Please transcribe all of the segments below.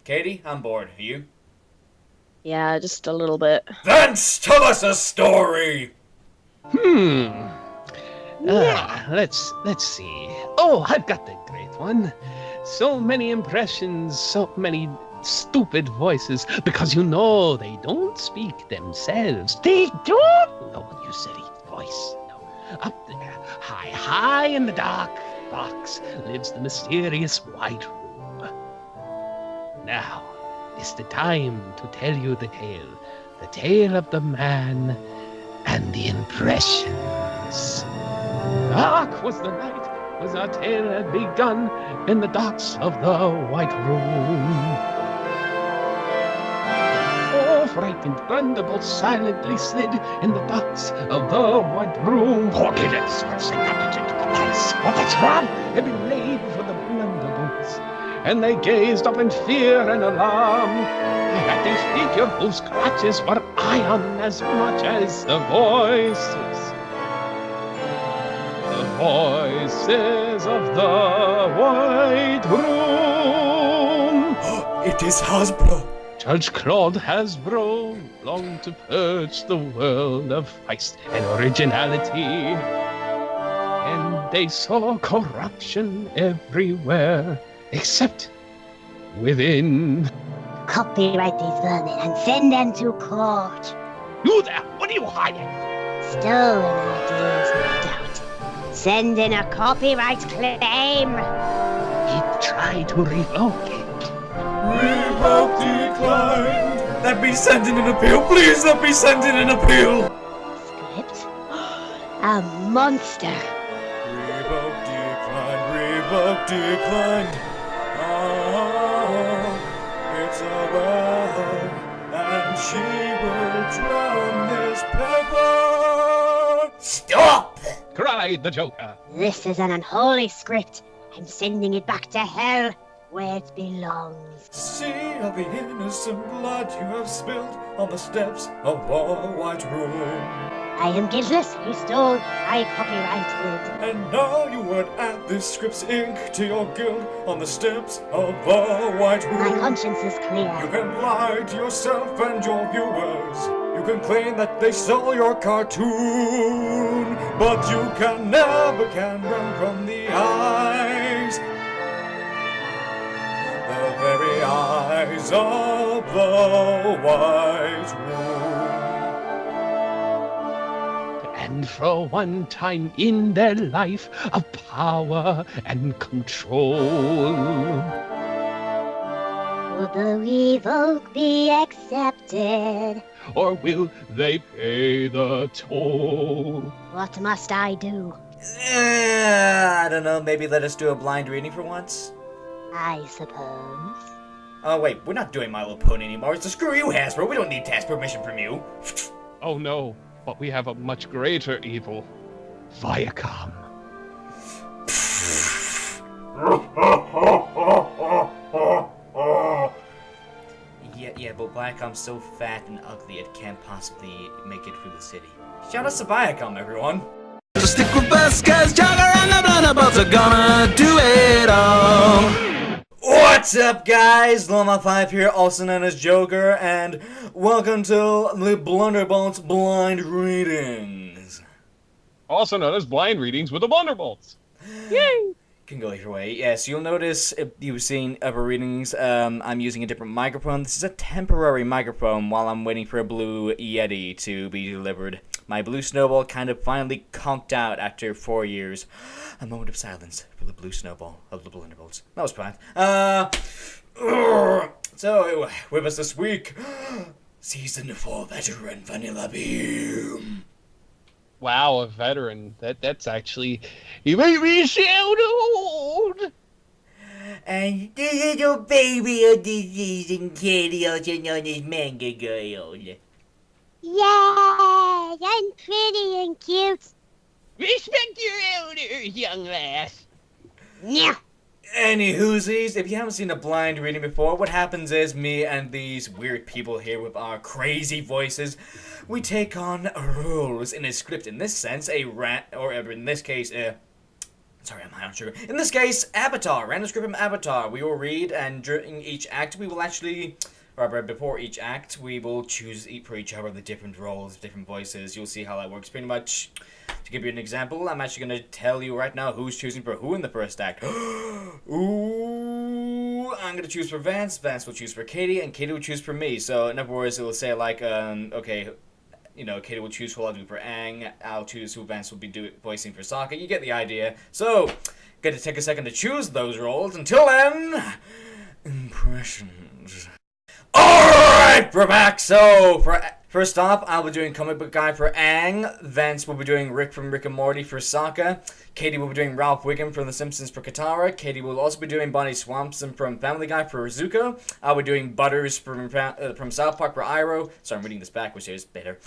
Katie, I'm bored. Are you? Yeah, just a little bit. Then tell us a story! Let's see. Oh, I've got the great one. So many impressions, so many stupid voices, because you know they don't speak themselves. They don't. No, you silly voice. No. Up there, high in the dark box, lives the mysterious White Room. Now is the time to tell you the tale of the man and the impressions. Dark was the night, as our tale had begun in the docks of the White Room. Oh, frightened thunderbolts silently slid in the docks of the White Room. Poor kids, what's wrong? Had been laid for the blunderbolts, and they gazed up in fear and alarm at the figure whose clutches were iron as much as the voices. The voices of the White Room. It is Hasbro. Judge Claude Hasbro longed to purge the world of feist and originality, and they saw corruption everywhere except within. Copyright these vermin and send them to court. You there! What are you hiding? Stolen ideas, no doubt. Send in a copyright claim. He tried to revoke it. Revoke declined. Let me send in an appeal. Please let me send in an appeal. Script? A monster. Revoke declined. Revoke declined. It's a well, and she will drown this paper. Stop! Cried the Joker. This is an unholy script. I'm sending it back to hell, where it belongs. See all the innocent blood you have spilled on the steps of the White Room. I am guiltless. You stole. I copyrighted. And now you would add this script's ink to your guild on the steps of the White Room. My conscience is clear. You can lie to yourself and your viewers. You can claim that they stole your cartoon, but you can never run from the eyes. The very eyes of the White Room. And for one time in their life of power and control, Will the revoke be accepted? or will they pay the toll? What must I do? I don't know, maybe let us do a blind reading for once? I suppose. Oh wait, we're not doing My Little Pony anymore, so screw you, Hasbro, we don't need to ask permission from you. Oh no, but we have a much greater evil. Viacom. Yeah, but Viacom's so fat and ugly it can't possibly make it through the city. Shout out to Viacom, everyone! So stick with us, cause Jogger and the Blunderbolts are gonna do it all. What's up, guys? Loma5 here, also known as Joker, and welcome to the Blunderbolts Blind Readings. Also known as blind readings with the Blunderbolts. Yay! Can go either way. Yes, you'll notice if you've seen other readings, I'm using a different microphone. This is a temporary microphone while I'm waiting for a blue Yeti to be delivered. My blue snowball kind of finally conked out after 4 years. A moment of silence for the blue snowball of the Blunderbolts. That was planned. So, with us this week, Season 4 veteran Vanilla Beam. Wow, a veteran. That's actually... You make me sound old! And the little baby of the season, Katie, also known as Manga Girl. Yay! I'm pretty and cute. Respect your elders, young lass. Yeah. Anywhoosies, if you haven't seen a blind reading before, what happens is me and these weird people here with our crazy voices, we take on roles in a script. In this sense, a rat, or in this case, Sorry, I'm high on sugar. In this case, Avatar. Random script from Avatar. We will read, and during each act, we will actually... Or before each act, we will choose for each other the different roles, different voices. You'll see how that works pretty much. To give you an example, I'm actually going to tell you right now who's choosing for who in the first act. Ooh, I'm going to choose for Vance. Vance will choose for Katie, and Katie will choose for me. So, in other words, it will say like, okay... You know, Katie will choose who I'll do for Aang. I'll choose who Vance will be voicing for Sokka. You get the idea. So, get to take a second to choose those roles. Until then, impressions. Alright, we're back. So, first off, I'll be doing Comic Book Guy for Aang. Vance will be doing Rick from Rick and Morty for Sokka. Katie will be doing Ralph Wiggum from The Simpsons for Katara. Katie will also be doing Bonnie Swanson from Family Guy for Zuko. I'll be doing Butters from South Park for Iroh. Sorry, I'm reading this backwards here, it's better.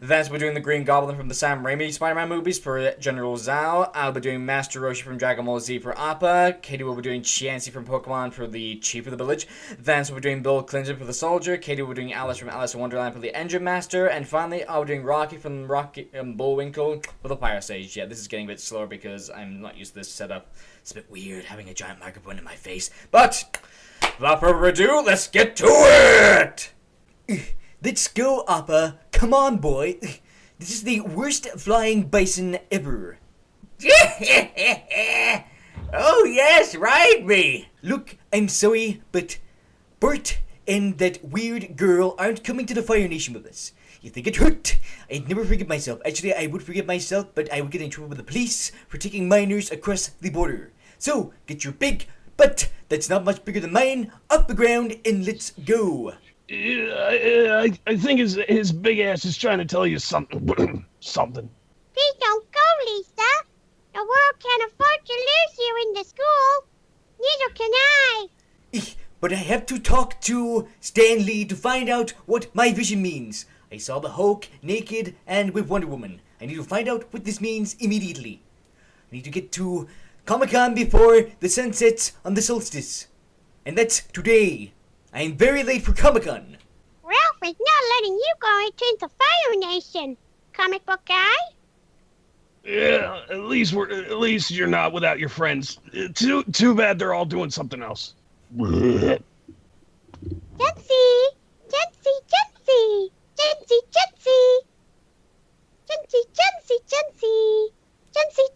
Vance will be doing the Green Goblin from the Sam Raimi Spider-Man movies for General Zhao. I'll be doing Master Roshi from Dragon Ball Z for Appa. Katie will be doing Chansey from Pokemon for the Chief of the Village. Vance will be doing Bill Clinton for the Soldier. Katie will be doing Alice from Alice in Wonderland for the Engine Master. And finally, I'll be doing Rocky from Bullwinkle for the Fire Sage. Yeah, this is getting a bit slower because I'm not used to this setup. It's a bit weird having a giant microphone in my face. But, without further ado, let's get to it! Let's go, Appa. Come on, boy. This is the worst flying bison ever. Oh, yes, ride me. Look, I'm sorry, but Bert and that weird girl aren't coming to the Fire Nation with us. If they get hurt, I'd never forgive myself. Actually, I would forgive myself, but I would get in trouble with the police for taking minors across the border. So, get your big butt, that's not much bigger than mine, off the ground and let's go. I think his big ass is trying to tell you something. Something. Please don't go, Lisa. The world can't afford to lose you in the school. Neither can I. But I have to talk to Stan Lee to find out what my vision means. I saw the Hulk naked and with Wonder Woman. I need to find out what this means immediately. I need to get to Comic-Con before the sun sets on the solstice. And that's today. I am very late for Comic-Con. Ralph is not letting you go into the Fire Nation, comic book guy. Yeah, at least you're not without your friends. Too bad they're all doing something else. Jetsy! Jetsy! Jetsy! Jetsy! Jetsy! Jetsy! Jetsy! Jetsy! Jetsy!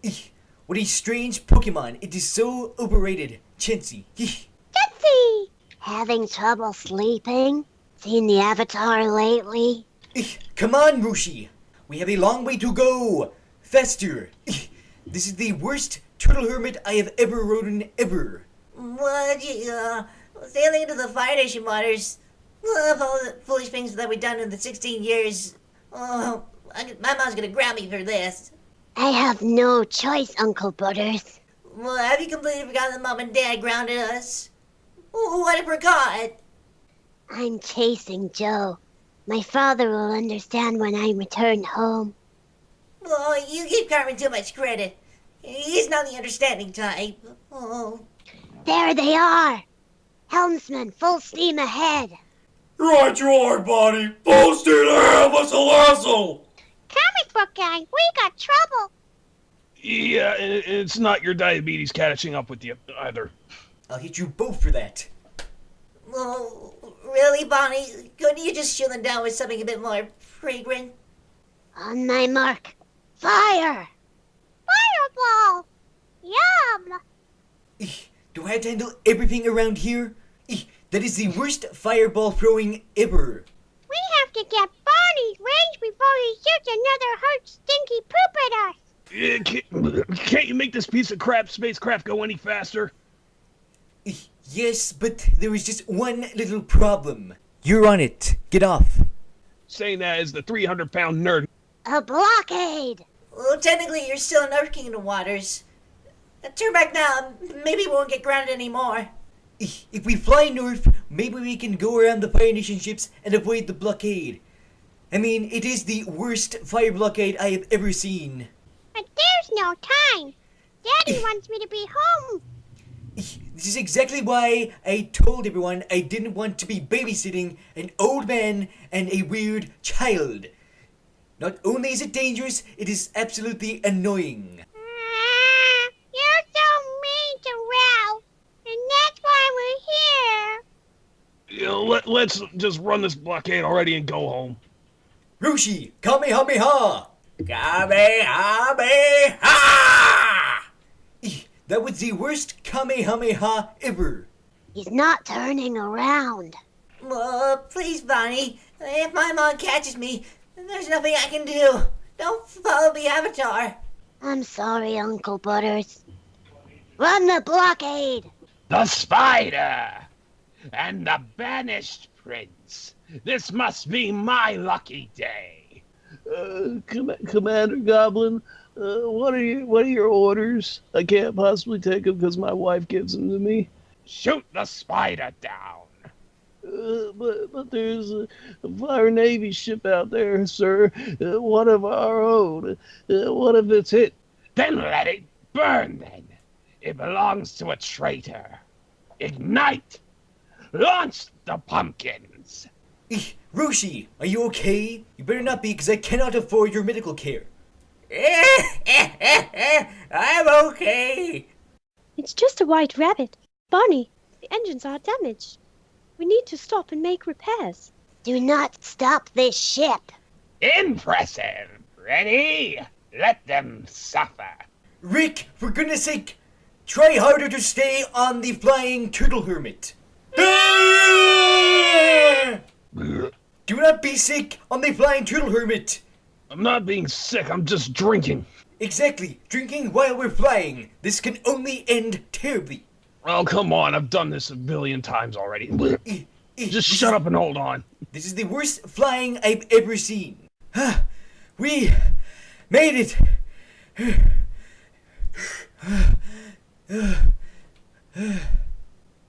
Jetsy! What a strange Pokemon. It is so overrated. Chansey. Jetsy! Having trouble sleeping? Seen the Avatar lately? Come on, Roshi. We have a long way to go. Faster. This is the worst turtle hermit I have ever ridden ever. What, sailing into the Fire Nation waters, of all the foolish things that we've done in the 16 years, my mom's gonna ground me for this. I have no choice, Uncle Butters. Well, have you completely forgotten that Mom and Dad grounded us? What I forgot? I'm chasing Joe. My father will understand when I return home. Oh, you give Carmen too much credit. He's not the understanding type. Oh. There they are! Helmsman, full steam ahead! Right you are, Bonnie. Full steam ahead, what's the lasso? Comic book guy, we got trouble! Yeah, it's not your diabetes catching up with you either. I'll hit you both for that. Oh, really, Bonnie? Couldn't you just chill them down with something a bit more fragrant? On my mark, fire! Fireball! Yum! Do I have to handle everything around here? That is the worst fireball throwing ever. We have to get Bonnie's range before he shoots another hurt stinky poop at us! Can't you make this piece of crap spacecraft go any faster? Yes, but there is just one little problem. You're on it. Get off. Saying that as the 300-pound nerd. A blockade! Well, technically, you're still in Earth Kingdom waters. Turn back now. Maybe we won't get grounded anymore. If we fly north, maybe we can go around the Fire Nation ships and avoid the blockade. I mean, it is the worst fire blockade I have ever seen. But there's no time. Daddy wants me to be home. This is exactly why I told everyone I didn't want to be babysitting an old man and a weird child. Not only is it dangerous, it is absolutely annoying. Let's just run this blockade already and go home. Roshi, Kamehameha! Kamehameha! That was the worst Kamehameha ever. He's not turning around. Please, Bonnie. If my mom catches me, there's nothing I can do. Don't follow the Avatar. I'm sorry, Uncle Butters. Run the blockade! The spider! And the banished prince. This must be my lucky day. Commander Goblin, what are your orders? I can't possibly take them because my wife gives them to me. Shoot the spider down. But there's a Fire Navy ship out there, sir. One of our own. What if it's hit? Then let it burn then. It belongs to a traitor. Ignite! Launch the pumpkins! Roshi, are you okay? You better not be, because I cannot afford your medical care. I'm okay. It's just a white rabbit. Bonnie, the engines are damaged. We need to stop and make repairs. Do not stop this ship. Impressive! Ready? Let them suffer. Rick, for goodness sake, try harder to stay on the flying turtle hermit. Do not be sick on the flying turtle hermit. I'm not being sick, I'm just drinking. Exactly, drinking while we're flying. This can only end terribly. Oh, come on, I've done this a billion times already. Just shut up and hold on. This is the worst flying I've ever seen. We made it.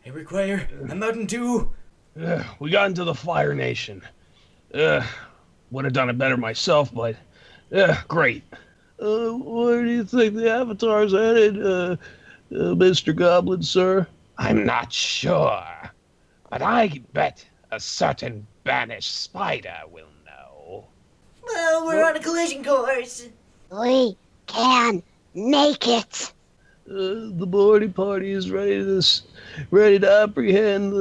I require a Mountain Dew. We got into the Fire Nation. Would have done it better myself, but great. Where do you think the Avatar's headed, Mr. Goblin, sir? I'm not sure, but I bet a certain banished spider will know. Well, we're on a collision course. We can make it. The boarding party is ready to apprehend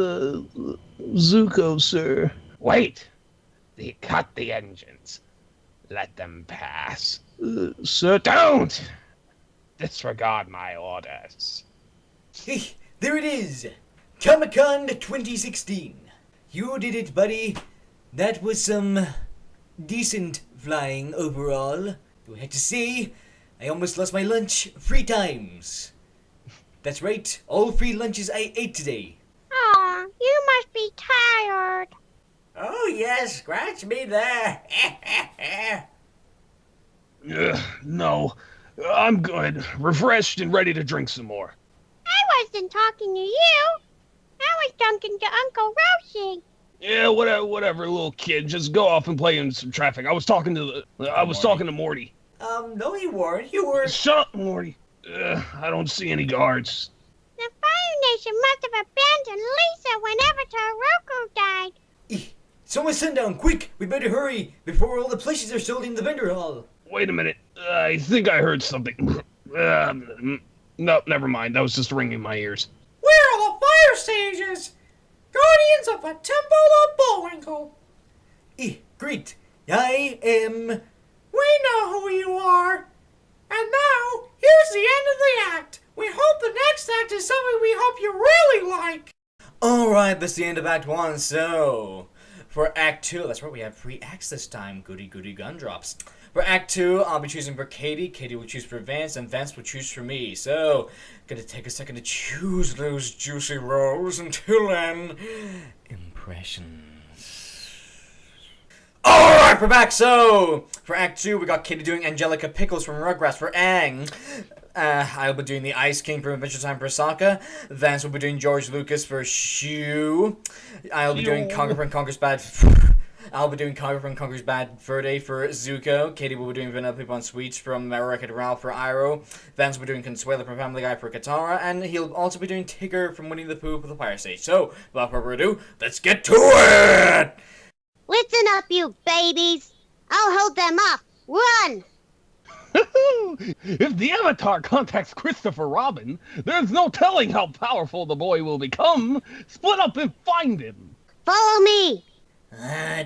Zuko, sir. Wait! They cut the engines. Let them pass. Sir, Don't disregard my orders. Hey, there it is. Comic-Con 2016. You did it, buddy. That was some decent flying overall. Do I have to say, I almost lost my lunch 3 times. That's right, all 3 lunches I ate today. Aw, you must be tired. Oh, yes, scratch me there. No, I'm good. Refreshed and ready to drink some more. I wasn't talking to you. I was talking to Uncle Roshi. Yeah, whatever, little kid. Just go off and play in some traffic. I was talking to Morty. No, you weren't. You were... Shut up, Morty. I don't see any guards. The Fire Nation must have abandoned Lisa when Avatar Roku died. It's almost sundown. Quick, we better hurry before all the plushies are sold in the vendor hall. Wait a minute. I think I heard something. No, never mind. That was just ringing in my ears. Where are the fire stages? Guardians of the Temple of Bullwinkle. Great. I am... We know who you are. And now, here's the end of the act. We hope the next act is something we hope you really like. Alright, that's the end of Act 1, so... For Act 2, that's right, we have 3 acts this time. Goody goody gun drops. For Act 2, I'll be choosing for Katie. Katie will choose for Vance, and Vance will choose for me. So, gonna take a second to choose those juicy roles. Until then, impressions. Alright, we're back. So, for Act 2, we got Katie doing Angellica Pickles from Rugrats. For Aang, I'll be doing the Ice King from Adventure Time for Sokka. Vance will be doing George Lucas for Shu. I'll be doing Conquer and Conquer's Bad... I'll be doing Conquer and Conquer's Bad Fur Day for Zuko. Katie will be doing Vanilla on Sweets from Wreck-It Ralph for Iroh. Vance will be doing Consuela from Family Guy for Katara. And he'll also be doing Tigger from Winnie the Pooh for the Fire Stage. So, without further ado, let's get to it! Listen up, you babies. I'll hold them off. Run! If the Avatar contacts Christopher Robin, there's no telling how powerful the boy will become. Split up and find him. Follow me.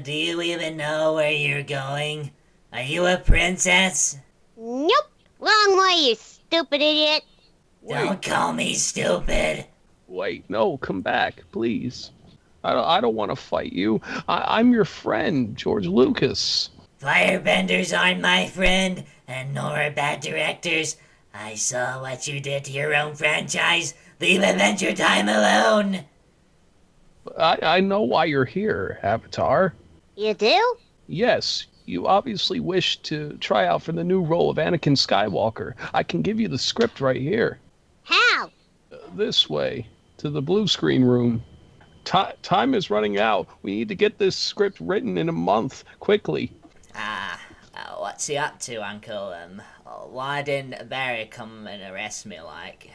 Do you even know where you're going? Are you a princess? Nope. Wrong way, you stupid idiot. Don't call me stupid. Wait, no, come back, please. I don't want to fight you. I'm your friend, George Lucas. Firebenders aren't my friend, and nor are bad directors. I saw what you did to your own franchise. Leave Adventure Time alone. I know why you're here, Avatar. You do? Yes, you obviously wish to try out for the new role of Anakin Skywalker. I can give you the script right here. How? This way, to the blue screen room. Time is running out. We need to get this script written in a month, quickly. What's he up to, Uncle? Why didn't Barry come and arrest me, like?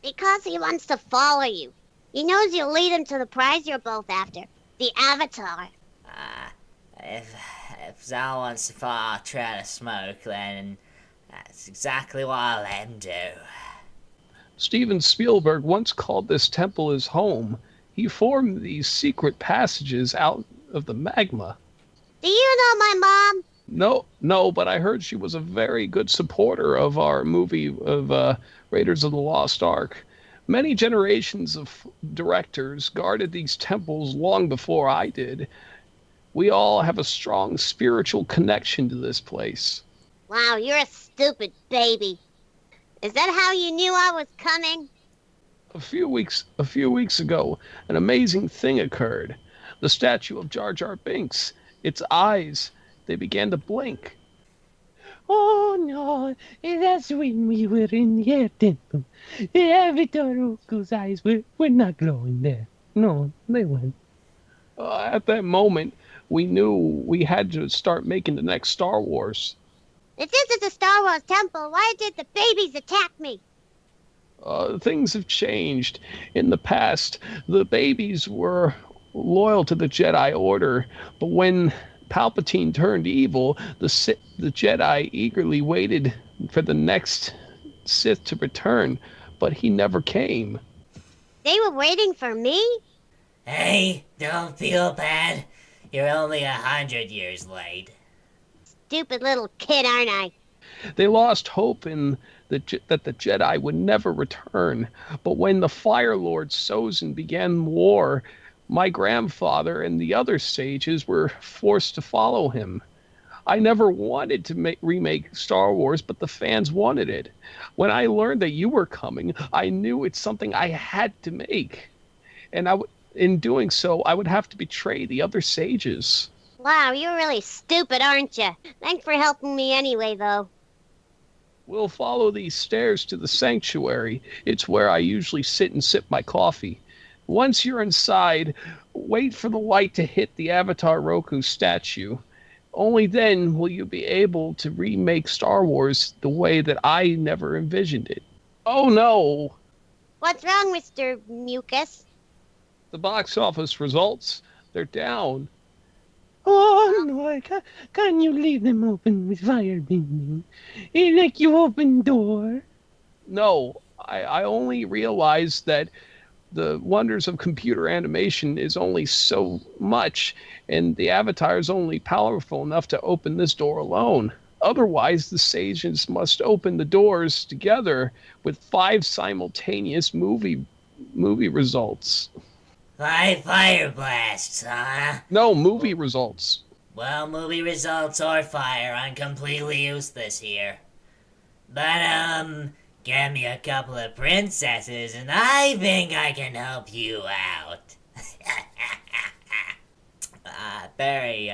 Because he wants to follow you. He knows you'll lead him to the prize you're both after. The Avatar. If Zal wants to follow our trail of smoke, then that's exactly what I'll let him do. Steven Spielberg once called this temple his home. He formed these secret passages out of the magma. Do you know my mom? No, but I heard she was a very good supporter of our movie of Raiders of the Lost Ark. Many generations of directors guarded these temples long before I did. We all have a strong spiritual connection to this place. Wow, you're a stupid baby. Is that how you knew I was coming? A few weeks ago, an amazing thing occurred. The statue of Jar Jar Binks, its eyes, they began to blink. Oh no, that's when we were in the air temple. The Avatar Roku's eyes were not glowing there. No, they weren't. At that moment, we knew we had to start making the next Star Wars. This isn't the Star Wars temple. Why did the babies attack me? Things have changed. In the past, the babies were loyal to the Jedi Order, but when Palpatine turned evil, the Jedi eagerly waited for the next Sith to return, but he never came. They were waiting for me? Hey, don't feel bad. You're only 100 years late. Stupid little kid, aren't I? They lost hope in that the Jedi would never return, but when the Fire Lord Sozin began war, my grandfather and the other sages were forced to follow him. I never wanted to remake Star Wars, but the fans wanted it. When I learned that you were coming, I knew it's something I had to make. And in doing so, I would have to betray the other sages. Wow, you're really stupid, aren't you? Thanks for helping me anyway, though. We'll follow these stairs to the sanctuary. It's where I usually sit and sip my coffee. Once you're inside, wait for the light to hit the Avatar Roku statue. Only then will you be able to remake Star Wars the way that I never envisioned it. Oh no! What's wrong, Mr. Mucus? The box office results, they're down. Oh no, can you leave them open with fire bending? Like you open door? No, I only realized that the wonders of computer animation is only so much, and the Avatar is only powerful enough to open this door alone. Otherwise, the sages must open the doors together with 5 simultaneous movie results. 5 fire blasts, huh? No, movie results. Well, movie results or fire, I'm completely useless here. But, get me a couple of princesses and I think I can help you out. Barry,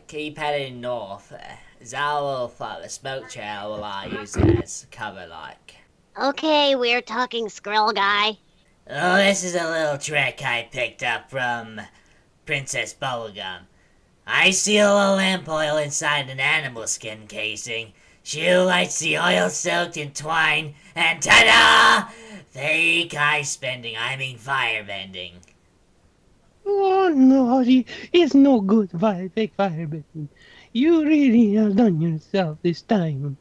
keep heading north. Zal will follow the smoke trail while I use it as cover, like. Okay, we're talking Skrill guy. Oh, this is a little trick I picked up from Princess Bubblegum. I seal a lamp oil inside an animal skin casing. She lights the oil soaked in twine, and ta-da! Fake fire bending. Oh no, it's no good fake fire bending. You really have done yourself this time.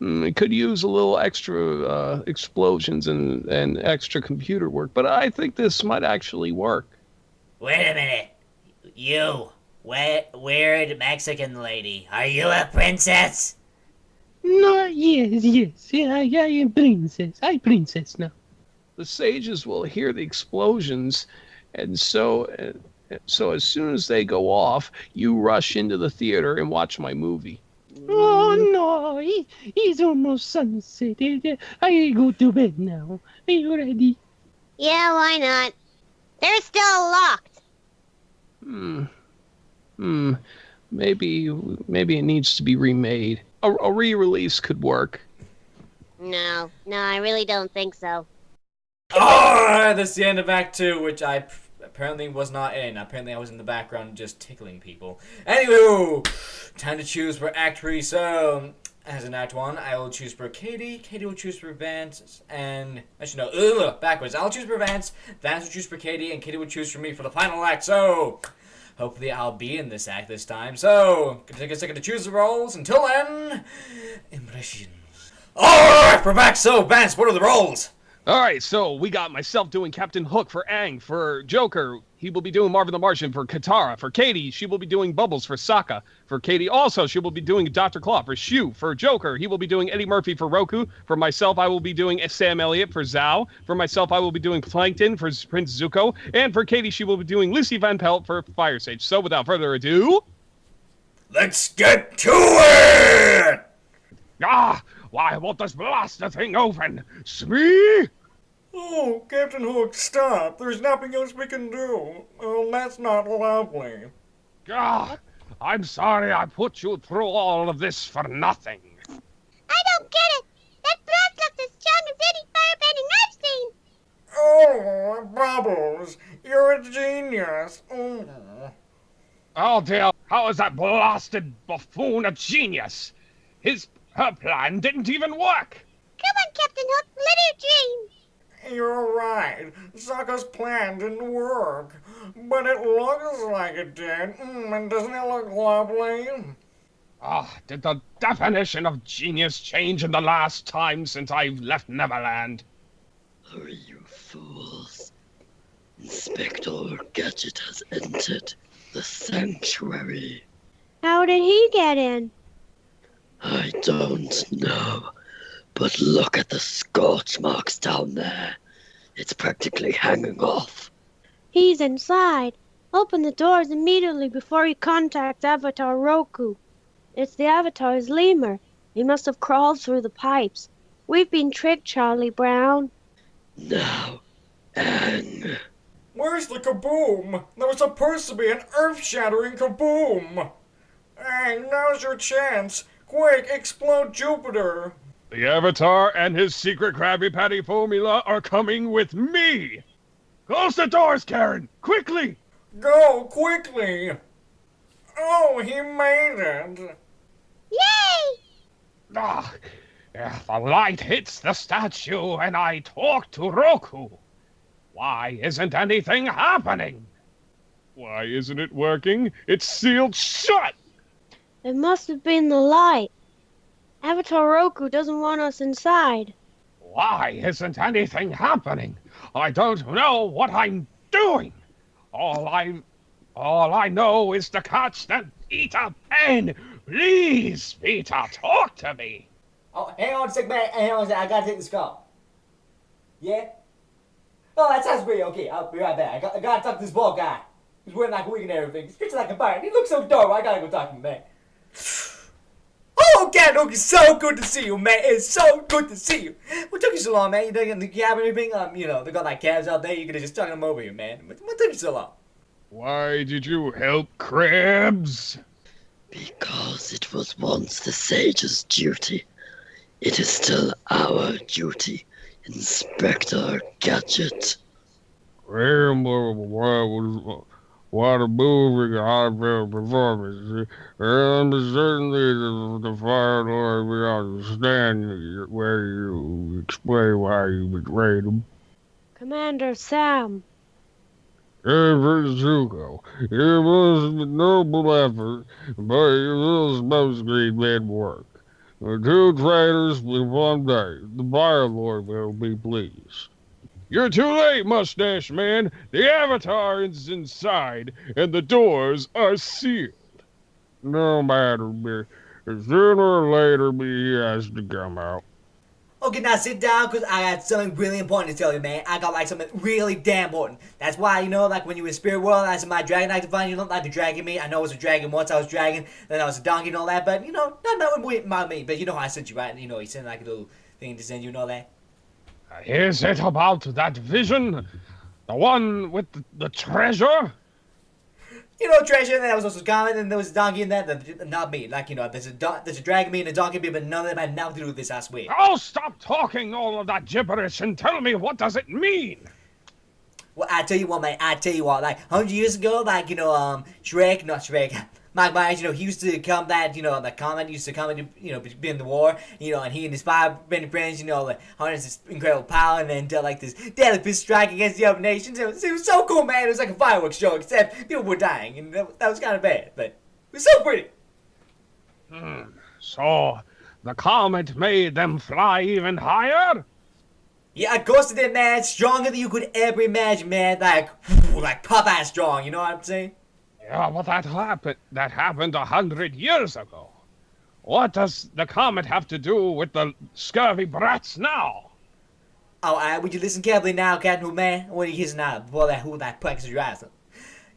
It could use a little extra explosions and extra computer work, but I think this might actually work. Wait a minute. You, weird Mexican lady, are you a princess? No, yes. Yeah, I am princess. I princess now. The sages will hear the explosions, and so as soon as they go off, you rush into the theater and watch my movie. Oh no, it's almost sunset. I go to bed now. Are you ready? Yeah, why not? They're still locked. Maybe it needs to be remade. A re-release could work. No, I really don't think so. Oh, that's the end of Act 2, which I apparently was not in. Apparently I was in the background just tickling people. Anywho, time to choose for Act 3. So, as in Act 1, I will choose for Katie. Katie will choose for Vance, and actually no, backwards. I'll choose for Vance. Vance will choose for Katie, and Katie will choose for me for the final act. So, hopefully I'll be in this act this time. So, gonna take a second to choose the roles. Until then, impressions. Alright, we're back. So, Vance, what are the roles? All right, so we got myself doing Captain Hook for Aang. For Joker, he will be doing Marvin the Martian. For Katara. For Katie, she will be doing Bubbles for Sokka. For Katie also, she will be doing Dr. Claw. For Shu. For Joker, he will be doing Eddie Murphy for Roku. For myself, I will be doing Sam Elliott for Zhao. For myself, I will be doing Plankton for Prince Zuko. And for Katie, she will be doing Lucy Van Pelt for Fire Sage. So without further ado... Let's get to it! Ah! Why won't this blaster thing open? Smee? Oh, Captain Hook, stop. There's nothing else we can do. Oh, that's not lovely. Ah! I'm sorry I put you through all of this for nothing. I don't get it. That blast looks as strong as any firebending I've seen. Oh, Bubbles, you're a genius. Oh. Oh dear, how is that blasted buffoon a genius? Her plan didn't even work. Come on, Captain Hook, let her dream. You're right. Sokka's plan didn't work. But it looks like it did. And doesn't it look lovely? Ah, did the definition of genius change in the last time since I've left Neverland? Hurry, you fools. Inspector Gadget has entered the sanctuary. How did he get in? I don't know, but look at the scorch marks down there. It's practically hanging off. He's inside. Open the doors immediately before he contacts Avatar Roku. It's the Avatar's lemur. He must have crawled through the pipes. We've been tricked, Charlie Brown. Now, Aang. Where's the kaboom? That was supposed to be an earth-shattering kaboom. Hey, now's your chance. Quick, explode Jupiter. The Avatar and his secret Krabby Patty formula are coming with me! Close the doors, Karen! Quickly! Go, quickly. Oh, he made it. Yay! Ah, the light hits the statue and I talk to Roku. Why isn't anything happening? Why isn't it working? It's sealed shut! It must have been the light. Avatar Roku doesn't want us inside. Why isn't anything happening? I don't know what I'm doing. All I know is to catch that Peter pen. Please, Peter, talk to me. Oh, hang on a sec, man. Hang on a sec. I gotta take this call. Yeah? Oh, that sounds great. Okay, I'll be right back. I gotta talk to this bald guy. He's wearing like a wig and everything. He's picture like a pirate. He looks so dope. I gotta go talk to him, man. Oh, Cat Hook, it's so good to see you, man. It's so good to see you. What took you so long, man? You didn't get the cab or anything? They got like cabs out there. You could have just stuck them over here, man. What took you so long? Why did you help Krabs? Because it was once the sage's duty. It is still our duty, Inspector Gadget. What a moving heartfelt performance. And certainly the Fire Lord will understand where you explain why you betrayed him. Commander Sam. And for Zuko, it was a noble effort, but it was mostly men work. The two traitors with one day. The Fire Lord will be pleased. You're too late, Mustache Man. The Avatar is inside, and the doors are sealed. No matter, sooner or later, he has to come out. Okay, now sit down, because I got something really important to tell you, man. I got, like, something really damn important. That's why, you know, like, when you were in Spirit World, I said my dragon I could find, you don't like the dragon me. I know I was a dragon once, I was dragon, then I was a donkey and all that, but, you know, not about me. But you know how I sent you, right? You know, he sent, like, a little thing to send you and all that. Is it about that vision? The one with the treasure? You know, treasure, and then I was also common, and there was a donkey in that, not me. Like, you know, there's a dragon me and a donkey me, but none of them had nothing to do with this, I swear. Oh, stop talking all of that gibberish and tell me, what does it mean? Well, I tell you what, man, like, 100 years ago, like, you know, Mike Myers, you know, he used to come that, you know, the comment used to come and, you know, be in the war, you know, and he and his five many friends, you know, like, harnessed this incredible power and then dealt, like, this deadly fist strike against the other nations. It was so cool, man. It was like a fireworks show, except people were dying, and that was kind of bad, but it was so pretty. So, the comet made them fly even higher? Yeah, of course it did, man. Stronger than you could ever imagine, man. Like Popeye strong, you know what I'm saying? Yeah, but that happened 100 years ago. What does the comet have to do with the scurvy brats now? Oh, would you listen carefully now, Captain Hoodman? What are you hearing now before that practice your eyes?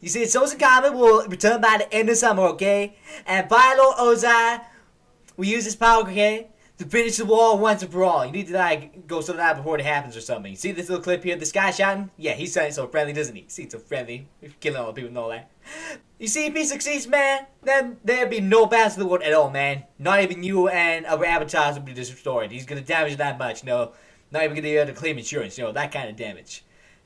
You see, Souls and Comet will return by the end of summer, okay? And Fire Lord Ozai will use his power, okay? To finish the war once and for all. You need to, like, go sort it out before it happens or something. You see this little clip here, this guy shouting? Yeah, he's sounding so friendly, doesn't he? See, so friendly. We're killing all the people and all that. You see, if he succeeds, man, then there'd be no balance to the world at all, man. Not even you and other avatars will be destroyed. He's gonna damage that much, no. Not even gonna be able to claim insurance, you know, that kind of damage.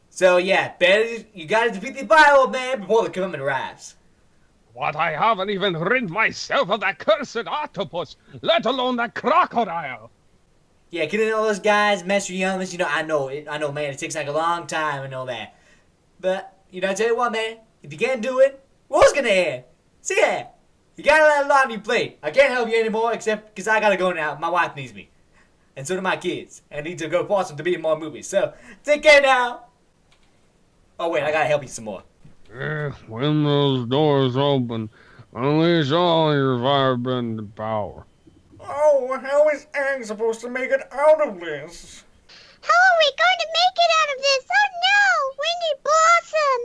So, yeah, better, you gotta defeat the Fire Lord, man, before the comet arrives. What, I haven't even rid myself of that cursed octopus, let alone that crocodile. Yeah, killing all those guys, Master Younglings, you know, I know, man, it takes like a long time and all that. But, you know, I tell you what, man, if you can't do it, war's gonna end. See ya. You gotta let a lot on your plate. I can't help you anymore, except because I gotta go now. My wife needs me. And so do my kids. And I need to go force them to be in more movies. So, take care now. Oh, wait, I gotta help you some more. When those doors open, unleash all your Airbender power. Oh, how is Aang supposed to make it out of this? How are we going to make it out of this? Oh no! We need Blossom!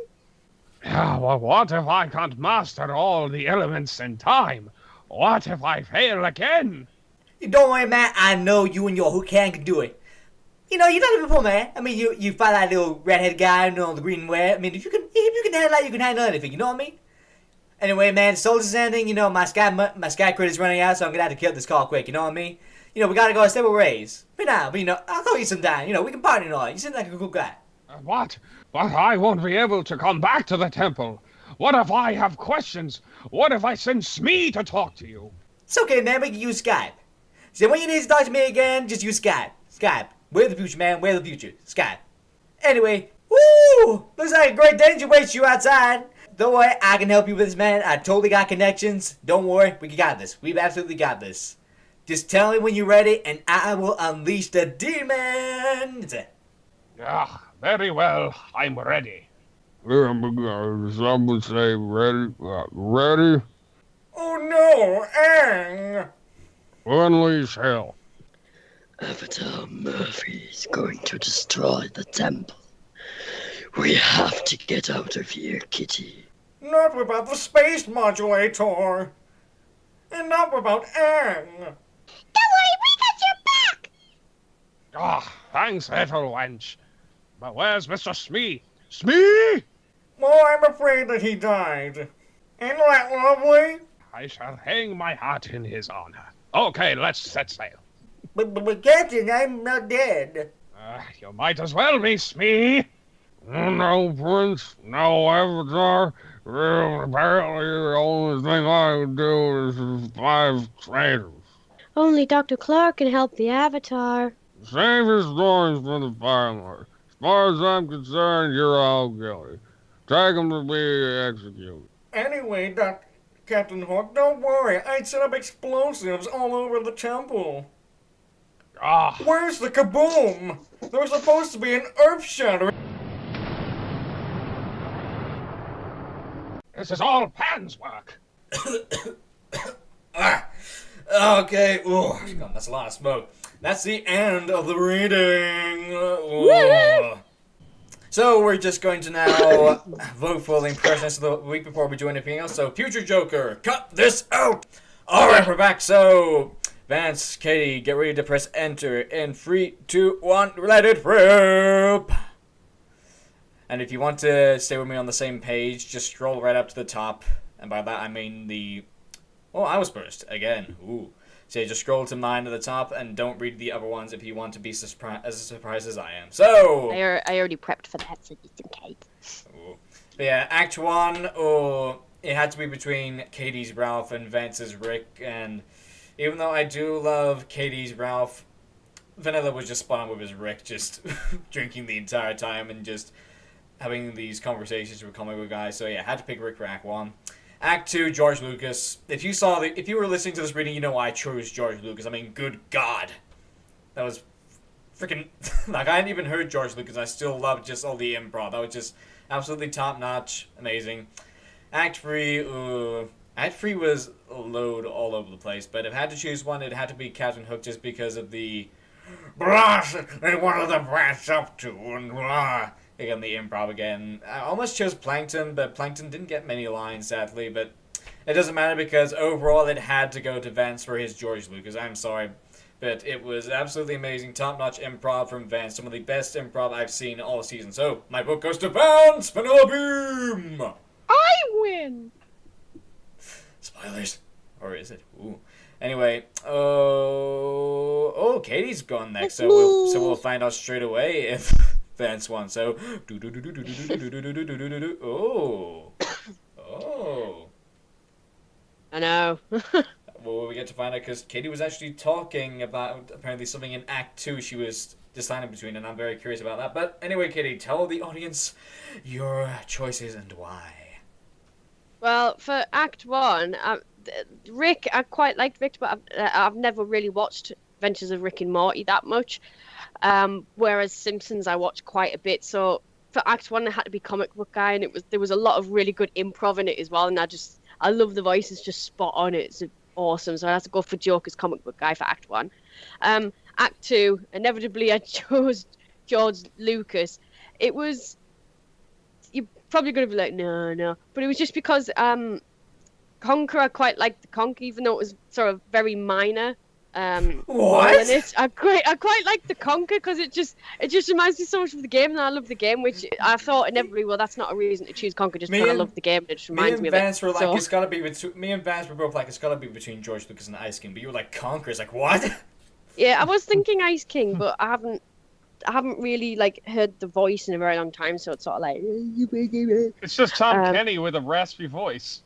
Yeah, well, what if I can't master all the elements in time? What if I fail again? Don't worry, man. I know you and your Who can do it. You know, you done it before, man. I mean, you fight that little redhead guy, you know, the green wear. I mean, if you can handle that, you can handle anything. You know what I mean? Anyway, man, Soldier's ending. You know, my sky credit's running out, so I'm gonna have to kill this call quick. You know what I mean? You know, we gotta go our separate ways. But now, you know, I'll call you sometime. You know, we can party and all. You seem like a cool guy. What? But I won't be able to come back to the temple. What if I have questions? What if I send Smee to talk to you? It's okay, man. We can use Skype. So when you need to talk to me again, just use Skype. Skype. We're the future, man. We're the future. Skype. Anyway, woo! Looks like a great danger waits you outside. Don't worry, I can help you with this, man. I totally got connections. Don't worry, we got this. We've absolutely got this. Just tell me when you're ready, and I will unleash the demons. Yeah, very well. I'm ready. Some would say ready. Ready? Oh no, Aang! Unleash hell. Avatar Murphy is going to destroy the temple. We have to get out of here, Kitty. Not without the space modulator. And not without Aang. Don't worry, we got your back! Ah, thanks, little wench. But where's Mr. Smee? Smee? Oh, I'm afraid that he died. Ain't that lovely? I shall hang my hat in his honor. Okay, let's set sail. But Captain, I'm not dead. You might as well be, Smee. No, Prince. No, Avatar. Apparently, the only thing I can do is survive traitors. Only Dr. Clark can help the Avatar. Save your stories for the family. As far as I'm concerned, you're all guilty. Take them to be executed. Anyway, Captain Hook, don't worry. I set up explosives all over the temple. Ah, Where's the kaboom? There was supposed to be an earth-shattering... this is all Pan's work. Okay, ooh, God, that's a lot of smoke. That's the end of the reading. Ooh. So we're just going to now vote for the impressions of the week before we do anything else. So, future Joker, cut this out. All right, we're back. So, Vance, Katie, get ready to press enter in 3, 2, 1. Let it rip. And if you want to stay with me on the same page, just scroll right up to the top. And by that I mean the... Oh, I was first again. Ooh. So just scroll to mine at the top and don't read the other ones if you want to be as surprised as I am. So... I already prepped for that, so just in case. Ooh. But yeah, Act 1, oh, it had to be between Katie's Ralph and Vance's Rick. And even though I do love Katie's Ralph, Vanilla was just spot on with his Rick, just drinking the entire time and just having these conversations with comic book guys. So yeah, I had to pick Rick for Act 1. Act 2, George Lucas. If you were listening to this reading, you know why I chose George Lucas. I mean, good God. That was freaking... like, I hadn't even heard George Lucas. I still loved just all the improv. That was just absolutely top-notch. Amazing. Act 3, Act 3 was a load all over the place. But if I had to choose one, it had to be Captain Hook just because of the... Blast! And what are the brats up to? And blah. Again, the improv again. I almost chose Plankton, but Plankton didn't get many lines, sadly. But it doesn't matter because overall it had to go to Vance for his George Lucas. I'm sorry. But it was absolutely amazing. Top-notch improv from Vance. Some of the best improv I've seen all season. So, my vote goes to Vance! Penelope! I win! Spoilers. Or is it? Ooh. Anyway, oh, Katie's gone next. So we'll find out straight away if... Vance won. So, oh. I know. Well, we get to find out because Katie was actually talking about apparently something in Act 2 she was deciding between, and I'm very curious about that. But anyway, Katie, tell the audience your choices and why. Well, for Act 1, Rick, I quite liked Rick, but I've never really watched Adventures of Rick and Morty that much. Whereas Simpsons I watched quite a bit, so for Act 1 I had to be comic book guy, and there was a lot of really good improv in it as well, and I love the voices, just spot on. It's awesome, so I had to go for Joker's comic book guy for Act 1. Act 2, inevitably I chose George Lucas. It was, you're probably going to be like, no, but it was just because Conquer, I quite liked the Conquer, even though it was sort of very minor. What? I quite like the Conquer because it just reminds me so much of the game, and I love the game, which I thought inevitably, well, that's not a reason to choose Conquer just because I love the game. It just reminds me of it. Me and Vance were both like, it's gotta be between George Lucas and Ice King, but you were like, Conquer. It's like, what? Yeah, I was thinking Ice King, but I haven't really like heard the voice in a very long time, so it's sort of like it's just Tom Kenny with a raspy voice.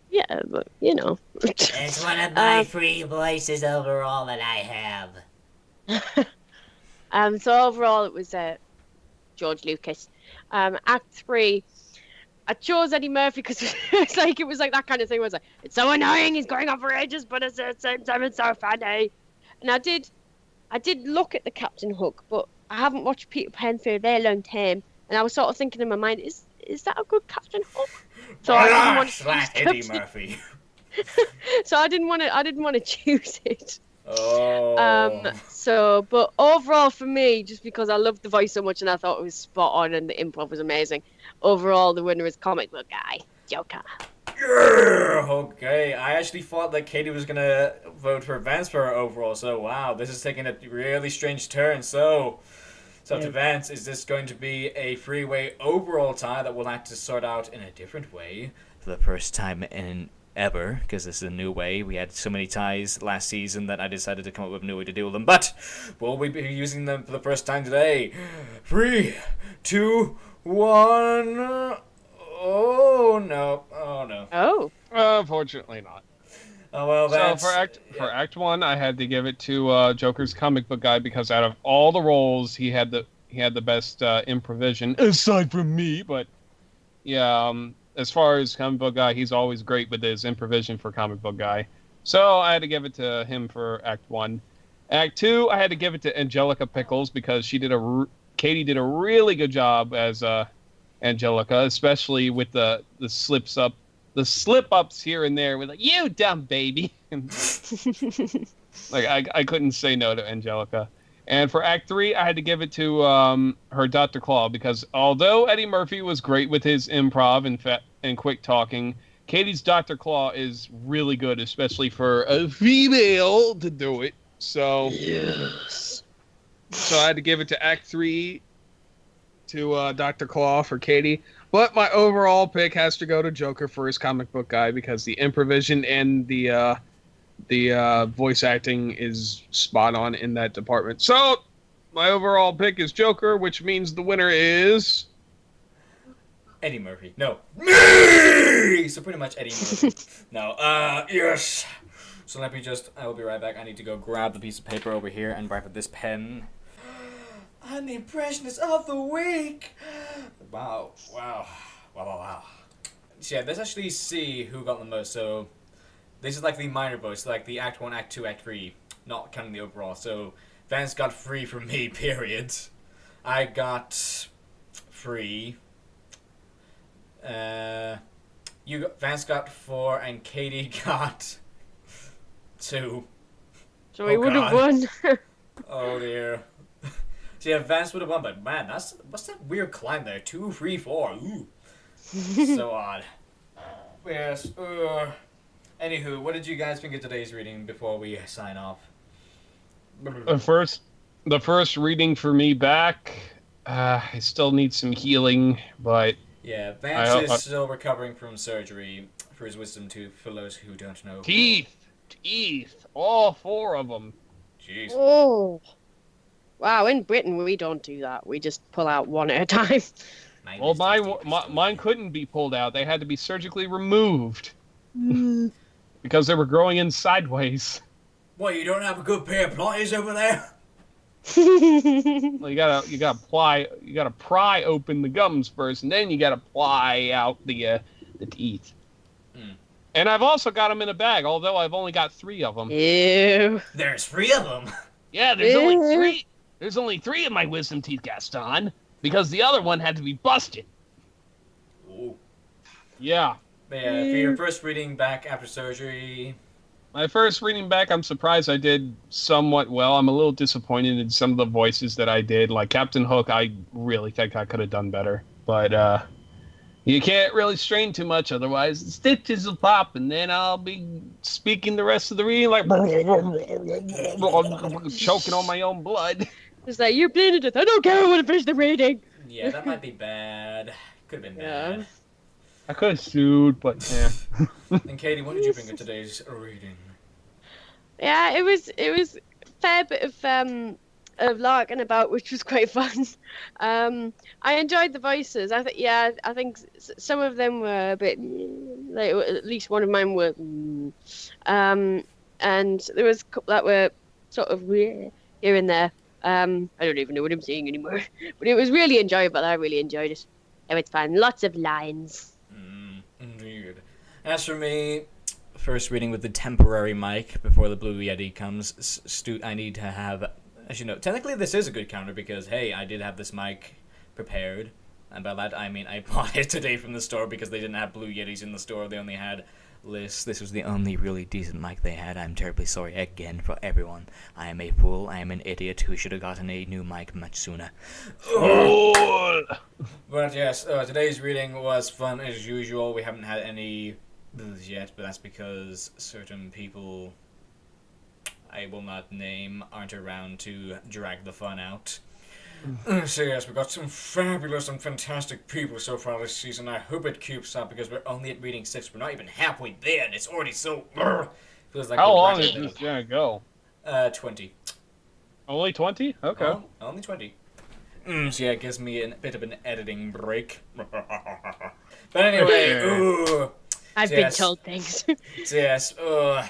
Yeah, but you know. It's one of my free voices overall that I have. So overall it was George Lucas. Act 3, I chose Eddie Murphy because it was like that kind of thing where it's like, it's so annoying, he's going on for ages, but at the same time it's so funny. And I did look at the Captain Hook, but I haven't watched Peter Pan for a very long time, and I was sort of thinking in my mind, is that a good Captain Hook? So I didn't want to Eddie Murphy. So I didn't want to choose it. Oh. But overall for me, just because I loved the voice so much and I thought it was spot on and the improv was amazing, overall the winner is comic book guy, Joker. Yeah, okay, I actually thought that Katie was gonna vote for Vance for her overall, so wow, this is taking a really strange turn. So to Vance, is this going to be a three-way overall tie that we'll have to sort out in a different way for the first time in ever, because this is a new way. We had so many ties last season that I decided to come up with a new way to deal with them, but will we be using them for the first time today? 3, 2, 1... Oh no! Oh no! Oh. Unfortunately not. Oh well. That's... So for Act 1, I had to give it to Joker's comic book guy because out of all the roles, he had the best improvisation aside from me. But yeah, as far as comic book guy, he's always great with his improvisation for comic book guy. So I had to give it to him for Act 1. Act 2, I had to give it to Angellica Pickles because Katie did a really good job as Angellica, especially with the slip ups here and there with like, you dumb baby. Like I couldn't say no to Angellica. And for Act 3, I had to give it to her Dr. Claw because although Eddie Murphy was great with his improv and quick talking, Katie's Dr. Claw is really good, especially for a female to do it. So Yes. So I had to give it to Act 3 to Dr. Claw for Katie. But my overall pick has to go to Joker for his comic book guy because the improvisation and the voice acting is spot on in that department. So my overall pick is Joker, which means the winner is Eddie Murphy. No. Me! So pretty much Eddie Murphy. No. Yes. So let me I will be right back. I need to go grab the piece of paper over here and write with this pen. I'm the impressionist of the week. Wow. So yeah, let's actually see who got the most. So this is like the minor votes, like the Act 1, Act 2, Act 3, not counting the overall. So Vance got 3 from me, period. I got 3. Vance got 4, and Katie got 2. So he would have won. Oh dear. So yeah, Vance would have won, but man, what's that weird climb there? 2, 3, 4. Ooh. So odd. Yes. Anywho, what did you guys think of today's reading before we sign off? the first reading for me back. I still need some healing, but yeah, Vance is still recovering from surgery for his wisdom tooth. For those who don't know, teeth, all 4 of them. Jeez. Oh, wow! In Britain, we don't do that. We just pull out one at a time. Well, mine couldn't be pulled out. They had to be surgically removed because they were growing in sideways. What? You don't have a good pair of pliers over there? Well, you gotta pry open the gums first, and then you gotta pry out the teeth. And I've also got them in a bag, although I've only got 3 of them. Ew. There's 3 of them. Yeah, there's only 3. There's only 3 of my wisdom teeth, Gaston, because the other one had to be busted. Ooh. Yeah. But yeah, for your first reading back after surgery. My first reading back, I'm surprised I did somewhat well. I'm a little disappointed in some of the voices that I did. Like Captain Hook, I really think I could have done better. But you can't really strain too much, otherwise the stitches will pop, and then I'll be speaking the rest of the reading like choking on my own blood. It's like, you're bleeding to death. I don't care. I want to finish the reading. Yeah, that might be bad. Could have been bad. I could have sued, but yeah. And Katie, what did you think of today's reading? Yeah, it was a fair bit of larking about, which was quite fun. I enjoyed the voices. I think some of them were a bit, like, at least one of mine were, and there was a couple that were sort of here and there. I don't even know what I'm saying anymore, but it was really enjoyable. I really enjoyed it. It was fun. Lots of lines. Indeed. As for me, first reading with the temporary mic before the Blue Yeti comes. I need to have, as you know, technically this is a good counter because, hey, I did have this mic prepared. And by that I mean I bought it today from the store because they didn't have Blue Yetis in the store. They only had Lists. This was the only really decent mic they had. I'm terribly sorry again for everyone. I am a fool. I am an idiot who should have gotten a new mic much sooner. But yes, today's reading was fun as usual. We haven't had any booze yet, but that's because certain people I will not name aren't around to drag the fun out. So yes, we've got some fabulous and fantastic people so far this season. I hope it keeps up because we're only at reading 6. We're not even halfway there, and it's already so... feels like how long is this gonna go? 20. Only 20? Okay. Oh, only 20. So yeah, it gives me a bit of an editing break. But anyway, ooh... I've been told things. Yes,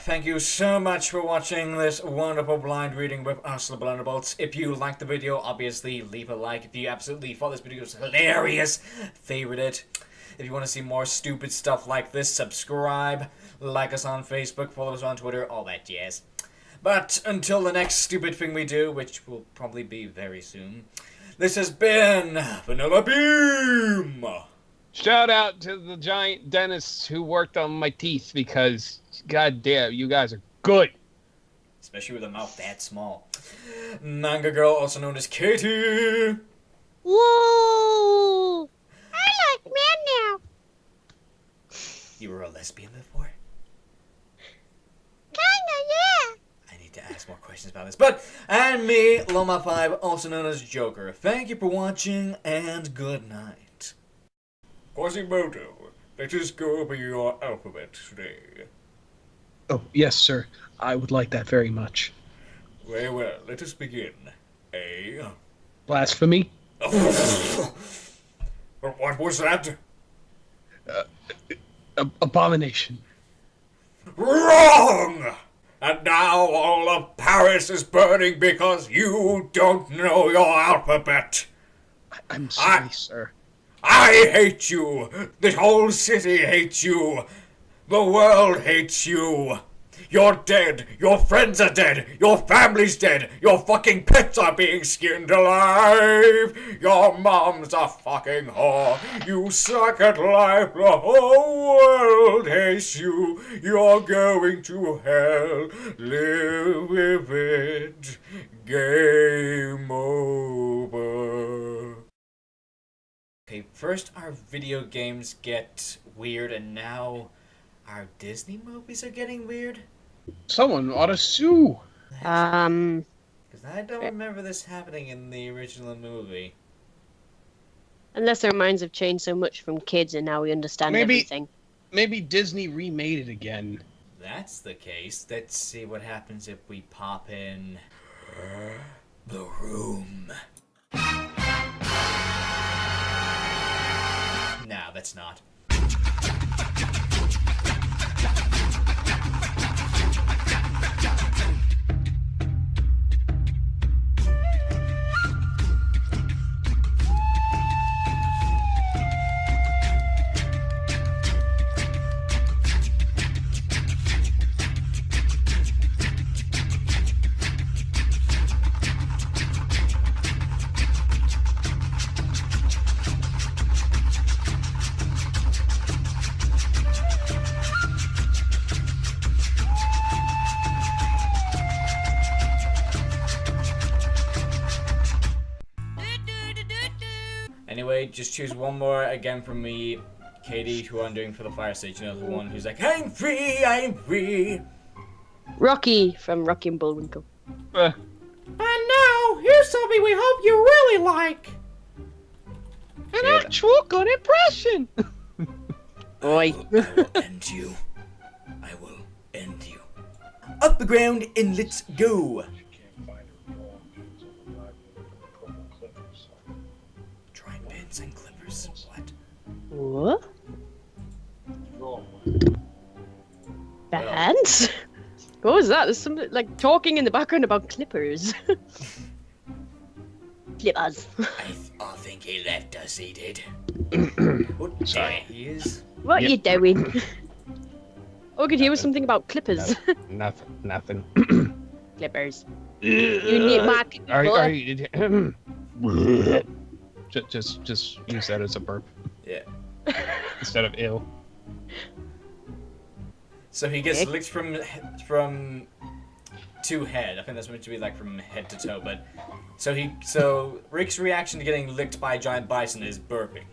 thank you so much for watching this wonderful blind reading with us, the Blunderbolts. If you liked the video, obviously leave a like. If you absolutely thought this video was hilarious, favorite it. If you want to see more stupid stuff like this, subscribe, like us on Facebook, follow us on Twitter, all that jazz. But until the next stupid thing we do, which will probably be very soon, this has been Vanilla Beam! Shout out to the giant dentist who worked on my teeth because, goddamn, you guys are good. Especially with a mouth that small. Manga Girl, also known as Katie! Whoa! I like men now. You were a lesbian before? Kinda, yeah. I need to ask more questions about this. But, and me, Loma5, also known as Joker. Thank you for watching, and good night. Quasimodo, let us go over your alphabet today. Oh, yes, sir. I would like that very much. Very well, let us begin. A. Blasphemy? What was that? Abomination. Wrong! And now all of Paris is burning because you don't know your alphabet. I'm sorry, sir. I hate you. The whole city hates you. The world hates you. You're dead. Your friends are dead. Your family's dead. Your fucking pets are being skinned alive. Your mom's a fucking whore. You suck at life. The whole world hates you. You're going to hell. Live with it. Game over. Okay, first our video games get weird, and now our Disney movies are getting weird? Someone ought to sue. Because I don't remember this happening in the original movie. Unless our minds have changed so much from kids and now we understand everything. Maybe Disney remade it again. That's the case. Let's see what happens if we pop in The Room. No, that's not. Anyway, just choose one more again from me, Katie, who I'm doing for the fire stage. You know, the one who's like, I'm free, I'm free. Rocky from Rocky and Bullwinkle. And now, here's something we hope you really like. An actual good impression. Boy. I will end you. I will end you. Up the ground and let's go. Drawing pins and clippers. What? What? Bands? What was that? There's something like talking in the background about clippers. Clippers. I think he left us, he did. Sorry. He is. What are you doing? All I could hear was something about clippers. Nothing. Clippers. You need my clipper. Just use that as a burp. Yeah. Instead of ill. So he gets licked from to head. I think that's meant to be like from head to toe. But so Rick's reaction to getting licked by a giant bison is burping.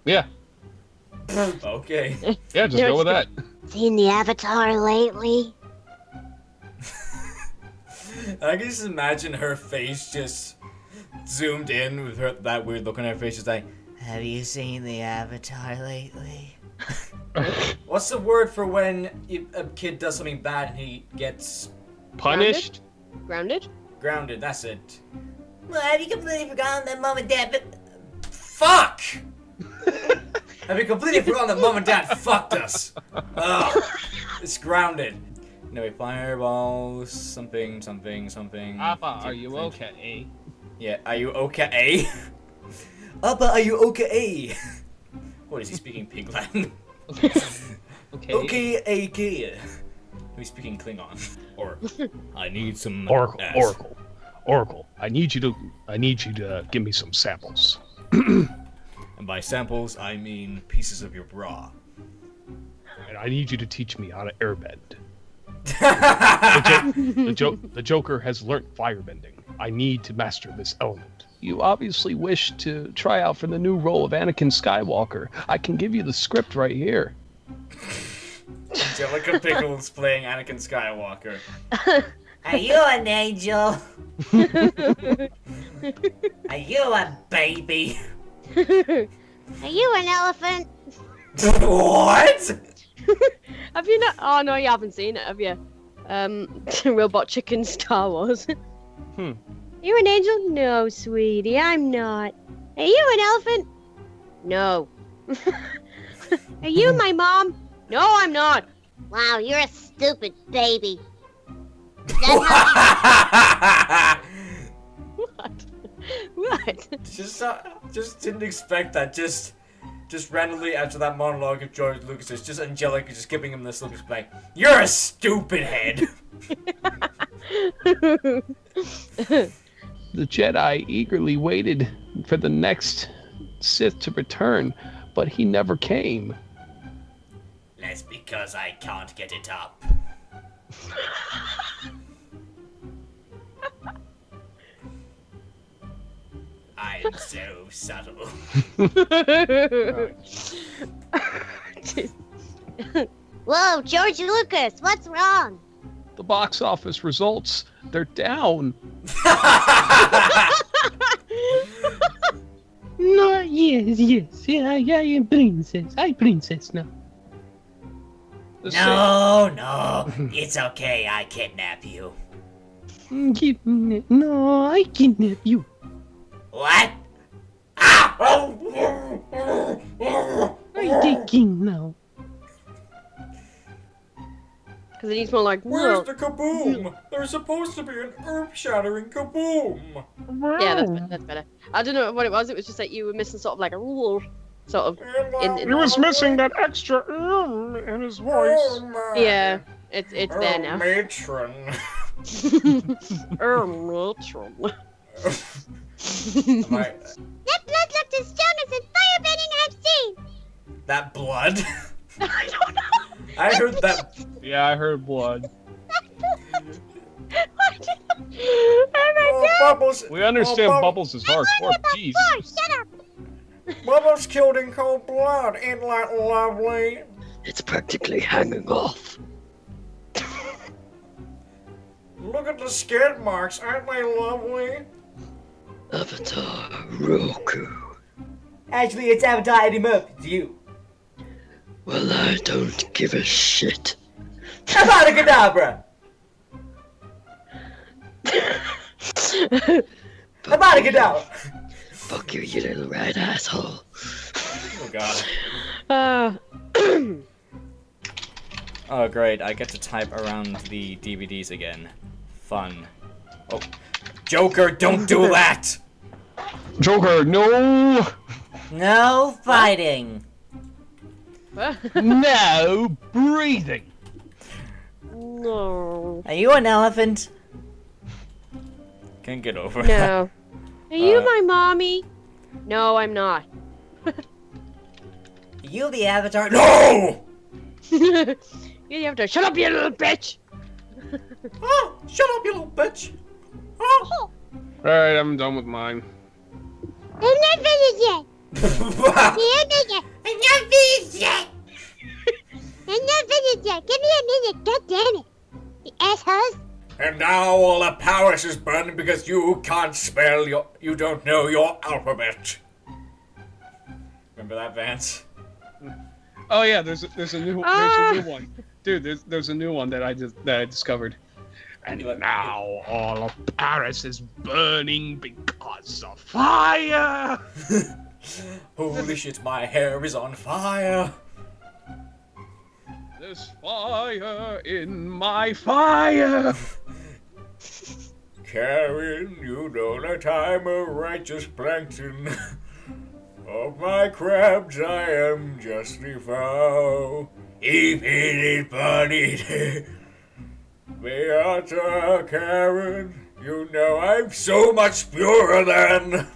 Yeah. Okay. Yeah, just go with that. Seen the Avatar lately? I can just imagine her face just zoomed in with her that weird look on her face. She's like, have you seen the Avatar lately? what's the word for when a kid does something bad and he gets punished? Grounded? Grounded, that's it. Well, have you completely forgotten that mom and dad... Fuck! Have you completely forgotten that mom and dad fucked us? Ugh. It's grounded. Anyway, fireballs, something. Appa, are you okay? Yeah, are you okay? Appa, are you okay? What is he speaking pig Latin? Okay. Okay. Who's speaking Klingon? Or I need some Oracle, ass. Oracle. I need you to give me some samples. And by samples, I mean pieces of your bra. And I need you to teach me how to airbend. The Joker has learnt firebending. I need to master this element. You obviously wish to try out for the new role of Anakin Skywalker. I can give you the script right here. Angellica Pickles playing Anakin Skywalker. Are you an angel? Are you a baby? Are you an elephant? What? Have you not? Oh no, you haven't seen it, have you? Robot Chicken Star Wars. You an angel? No, sweetie, I'm not. Are you an elephant? No. Are you my mom? No, I'm not. Wow, you're a stupid baby. What? Just didn't expect that. Just randomly after that monologue of George Lucas's, just Angelica just giving him this look, just like, you're a stupid head. The Jedi eagerly waited for the next Sith to return, but he never came. That's because I can't get it up. I'm so subtle. Whoa, George Lucas, what's wrong? The box office results, they're down. No, yes. Yeah, I am princess. I'm princess now. No, it's okay, I kidnap you. No, I kidnap you. What? I'm the king now. Because it needs more like. Where's the kaboom? There's supposed to be an earth-shattering kaboom. Yeah, that's better. I don't know what it was. It was just like you were missing sort of like a rule, sort of. He was missing that extra in his voice. Yeah, it's there now. Matron. Matron. That blood looked as strong as the firebending I've seen. That blood? I don't know. I heard that. Yeah, I heard blood. Oh, Bubbles. We understand Bubbles. Bubbles is hardcore. Jeez. Shut up. Bubbles killed in cold blood. Ain't that lovely? It's practically hanging off. Look at the skid marks. Aren't they lovely? Avatar Roku. Actually, it's Avatar Eddie Murphy. It's you. Well, I don't give a shit. Abracadabra! Abracadabra! Fuck you, you little rat asshole. Oh god. Oh great, I get to type around the DVDs again. Fun. Oh. Joker, don't do that! Joker, no! No fighting. No breathing. No. Are you an elephant? Can't get over No. Are you my mommy? No, I'm not. Are you the Avatar? No! You have to shut up, you little bitch. Oh, shut up, you little bitch! Oh. Alright, I'm done with mine. I'm not finished yet. I'm not finished yet. Give me a minute. God damn it. You assholes. And now all the palace is burning because you can't spell you don't know your alphabet. Remember that, Vance? Oh yeah, there's a new one, dude. There's a new one that I discovered. And now all of Paris is burning because of fire. Holy shit, my hair is on fire. There's fire in my fire. Karen, you know that I'm a righteous plankton. Of my crabs I am just a foe. Even it bunny. Beata Karen, you know I'm so much purer than.